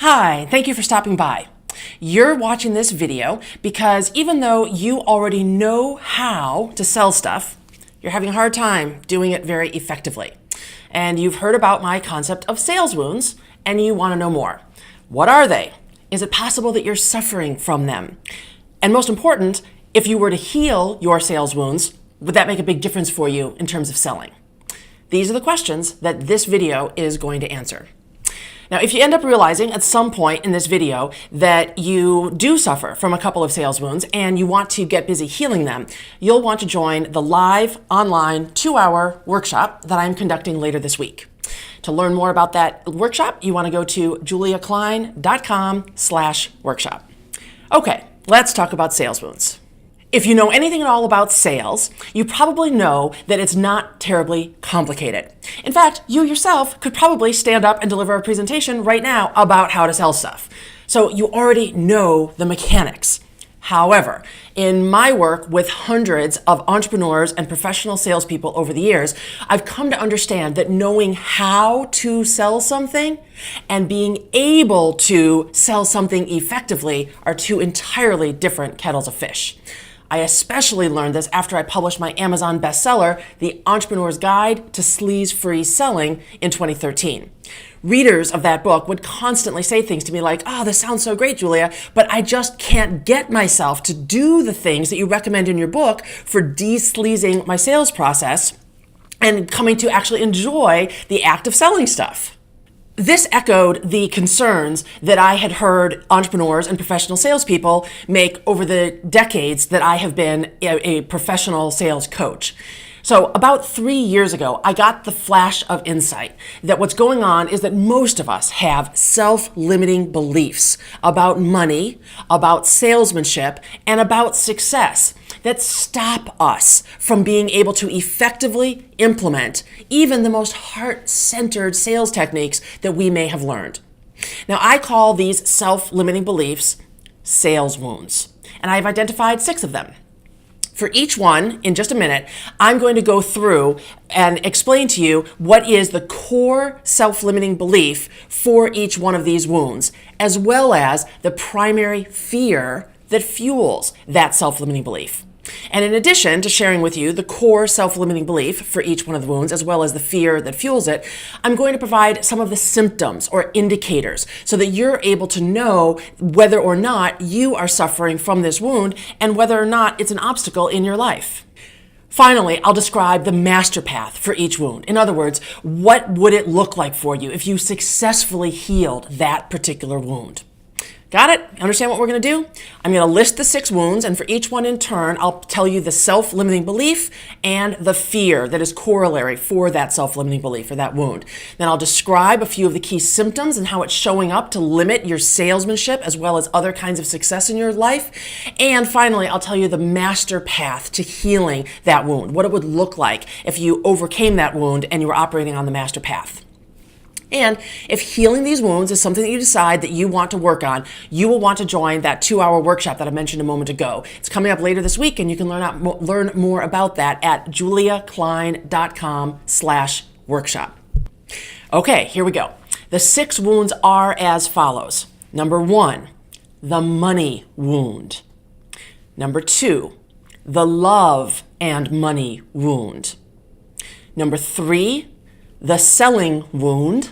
Hi, thank you for stopping by. You're watching this video because even though you already know how to sell stuff, you're having a hard time doing it very effectively. And you've heard about my concept of sales wounds and you want to know more. What are they? Is it possible that you're suffering from them? And most important, if you were to heal your sales wounds, would that make a big difference for you in terms of selling? These are the questions that this video is going to answer. Now, if you end up realizing at some point in this video that you do suffer from a couple of sales wounds and you want to get busy healing them, you'll want to join the live online 2-hour workshop that I'm conducting later this week. To learn more about that workshop, you want to go to juliakline.com/workshop. Okay, let's talk about sales wounds. If you know anything at all about sales, you probably know that it's not terribly complicated. In fact, you yourself could probably stand up and deliver a presentation right now about how to sell stuff. So you already know the mechanics. However, in my work with hundreds of entrepreneurs and professional salespeople over the years, I've come to understand that knowing how to sell something and being able to sell something effectively are two entirely different kettles of fish. I especially learned this after I published my Amazon bestseller, The Entrepreneur's Guide to Sleaze-Free Selling, in 2013. Readers of that book would constantly say things to me like, "Oh, this sounds so great, Julia, but I just can't get myself to do the things that you recommend in your book for de-sleazing my sales process and coming to actually enjoy the act of selling stuff." This echoed the concerns that I had heard entrepreneurs and professional salespeople make over the decades that I have been a professional sales coach. So about 3 years ago, I got the flash of insight that what's going on is that most of us have self-limiting beliefs about money, about salesmanship, and about success that stop us from being able to effectively implement even the most heart-centered sales techniques that we may have learned. Now, I call these self-limiting beliefs sales wounds, and I've identified 6 of them. For each one, in just a minute, I'm going to go through and explain to you what is the core self-limiting belief for each one of these wounds, as well as the primary fear that fuels that self-limiting belief. And in addition to sharing with you the core self-limiting belief for each one of the wounds, as well as the fear that fuels it, I'm going to provide some of the symptoms or indicators so that you're able to know whether or not you are suffering from this wound and whether or not it's an obstacle in your life. Finally, I'll describe the master path for each wound. In other words, what would it look like for you if you successfully healed that particular wound? Got it? Understand what we're going to do? I'm going to list the 6 wounds, and for each one in turn, I'll tell you the self-limiting belief and the fear that is corollary for that self-limiting belief or that wound. Then I'll describe a few of the key symptoms and how it's showing up to limit your salesmanship as well as other kinds of success in your life. And finally, I'll tell you the master path to healing that wound, what it would look like if you overcame that wound and you were operating on the master path. And if healing these wounds is something that you decide that you want to work on, you will want to join that 2-hour workshop that I mentioned a moment ago. It's coming up later this week, and you can learn more about that at juliakline.com/workshop. Okay, here we go. The 6 wounds are as follows. Number 1, the money wound. Number 2, the love and money wound. Number 3, the selling wound.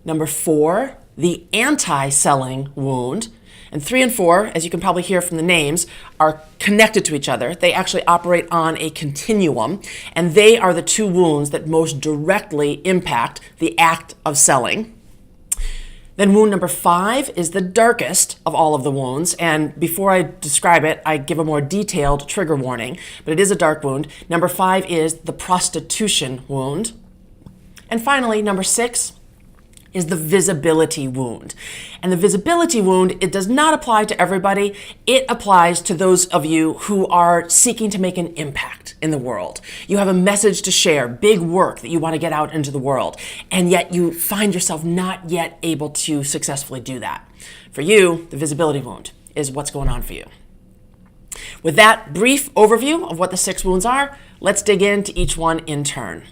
Number 4, the anti-selling wound. And 3 and 4, as you can probably hear from the names, are connected to each other. They actually operate on a continuum, and they are the 2 wounds that most directly impact the act of selling. Then wound number 5 is the darkest of all of the wounds, and before I describe it, I give a more detailed trigger warning, but it is a dark wound. Number 5 is the prostitution wound. And finally, number 6 is the visibility wound. And the visibility wound, it does not apply to everybody. It applies to those of you who are seeking to make an impact in the world. You have a message to share, big work that you want to get out into the world, and yet you find yourself not yet able to successfully do that. For you, the visibility wound is what's going on for you. With that brief overview of what the 6 wounds are, let's dig into each one in turn.